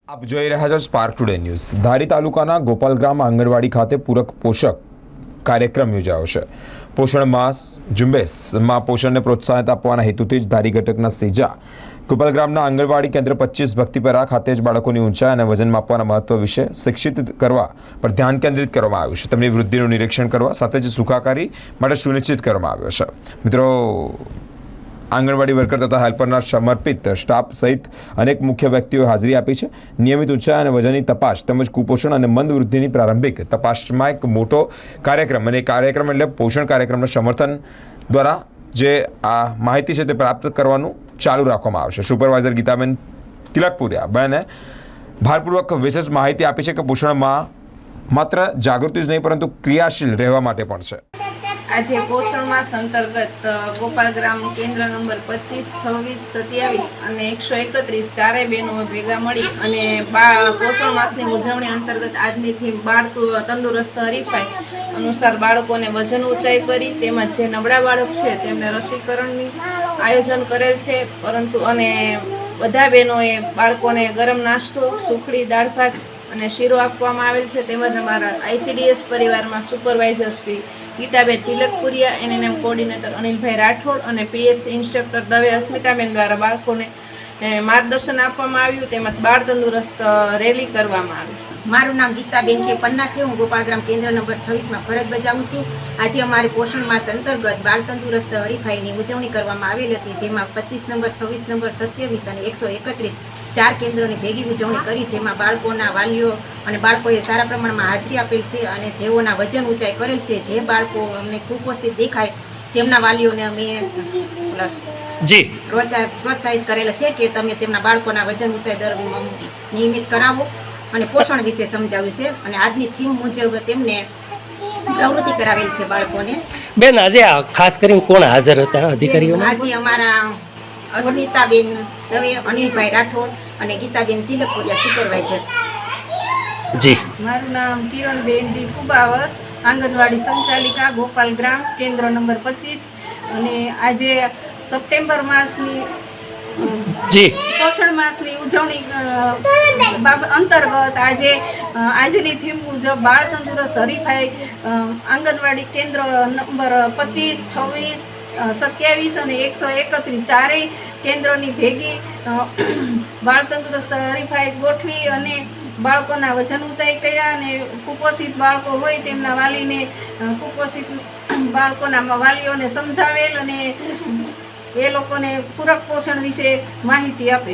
આપ જોઈ રહ્યા છો સ્પાર્ક ટુડે ન્યૂઝ। ધારી તાલુકાના ગોપાલગ્રામ આંગણવાડી ખાતે પૂરક પોષક કાર્યક્રમ યોજાયો છે। પોષણ માસ ઝુંબેશમાં પોષણને પ્રોત્સાહન આપવાના હેતુથી જ ધારી ઘટકના સેજા ગોપાલગ્રામના આંગણવાડી કેન્દ્ર 25 ભક્તિપરા ખાતે જ બાળકોની ઊંચાઈ અને વજન માપવાના મહત્વ વિશે શિક્ષિત કરવા પર ધ્યાન કેન્દ્રિત કરવામાં આવ્યું છે। તેમની વૃદ્ધિનું નિરીક્ષણ કરવા સાથે જ સુખાકારી માટે સુનિશ્ચિત કરવામાં આવ્યો છે। મિત્રો, आंगणवाड़ी वर्कर तथा हेल्परना समर्पित स्टाफ सहित अनेक मुख्य व्यक्तिओं हाजरी आपी है। नियमित ऊंचाई और वजननी तपास તેમજ कुपोषण और मंद वृद्धिनी प्रारंभिक तपासमां एक मोटो कार्यक्रम અને कार्यक्रम એટલે પોષણ કાર્યક્રમના સમર્થન દ્વારા જે આ માહિતી છે તે પ્રાપ્ત કરવાનું ચાલુ રાખવામાં આવશે। સુપરવાઇઝર ગીતાબેન તિલકપુરિયા બેને ભારપૂર્વક વિશેષ માહિતી આપી છે કે પોષણમાં માત્ર જાગૃતિ જ નહીં પરંતુ ક્રિયાશીલ રહેવા માટે પણ છે। आज पोषण मास अंतर्गत गोपालग्राम केन्द्र नंबर 25, 26, 27 અને 131 चारे बहनों भेगा मळी अने पोषण मासनी उजवणी अंतर्गत आजनी थीम बाळ तंदुरस्त हरीफाई अनुसार बाळकोने वजन ऊंचाई करी तेमज जे नबळा बाळक छे तेमने रसीकरणनी आयोजन करेल छे। परंतु अने बधा बहनोए बाळकोने गरम नास्तो, सुखड़ी, दाळ भात અને શીરો આપવામાં આવેલ છે। તેમજ અમારા આઈસીડીએસ પરિવારમાં સુપરવાઇઝર શ્રી ગીતાબેન તિલકપુરિયા, એનએનએમ કોર્ડિનેટર અનિલભાઈ રાઠોડ અને પીએસસી ઇન્સ્ટ્રક્ટર દવે અસ્મિતાબેન દ્વારા બાળકોને માર્ગદર્શન આપવામાં આવ્યું। તેમજ બાળ તંદુરસ્ત રેલી કરવામાં આવી। મારું નામ ગીતાબેન કે પન્ના છે। હું ગોપાલગ્રામ કેન્દ્ર નંબર 26માં ફરજ બજાવું છું। આજે અમારી પોષણ માસ અંતર્ગત બાળ તંદુરસ્ત હરીફાઈની ઉજવણી કરવામાં આવેલી હતી, જેમાં 25 નંબર, 26 નંબર, 27 અને 131 ચાર કેન્દ્રોની ભેગી ઉજવણી કરી, જેમાં બાળકોના વાલીઓ અને બાળકોએ સારા પ્રમાણમાં હાજરી આપેલ છે અને જેઓના વજન ઊંચાઈ કરેલ છે, જે બાળકો અમને કુપોષિત દેખાય તેમના વાલીઓને અમે પ્રોત્સાહિત કરેલા છે કે તમે તેમના બાળકોના વજન ઊંચાઈ દર નિયમિત કરાવો અને પોષણ વિશે સમજાવ્યું છે। અને આજની થીમ મુજબ તેમને પ્રવૃત્તિ કરાવેલ છે બાળકોને। બેન, આજે ખાસ કરીને કોણ હાજર હતા અધિકારીઓ? આજે અમારા અસ્મિતાબેન દવે, અનિલભાઈ રાઠોડ અને ગીતાબેન તિલકપુરિયા સુપરવાઇઝર। જી, મારું નામ કિરણબેન ડી કુબાવત, આંગણવાડી સંચાલિકા, ગોપાલગ્રામ કેન્દ્ર નંબર 25 અને આજે સપ્ટેમ્બર માસની જી પોષણ માસની ઉજવણી અંતર્ગત આજની થીમ મુજબ બાળ તંદુરસ્ત હરીફાઈ આંગણવાડી કેન્દ્ર નંબર 25, 26, 27 અને 131 ચારેય કેન્દ્રોની ભેગી બાળ તંદુરસ્ત હરીફાઈ ગોઠવી અને બાળકોના વજન ઊંચાઈ કર્યા અને કુપોષિત બાળકો હોય તેમના વાલીને કુપોષિત બાળકોના વાલીઓને સમજાવેલ અને એ લોકોને પૂરક પોષણ વિશે માહિતી આપે।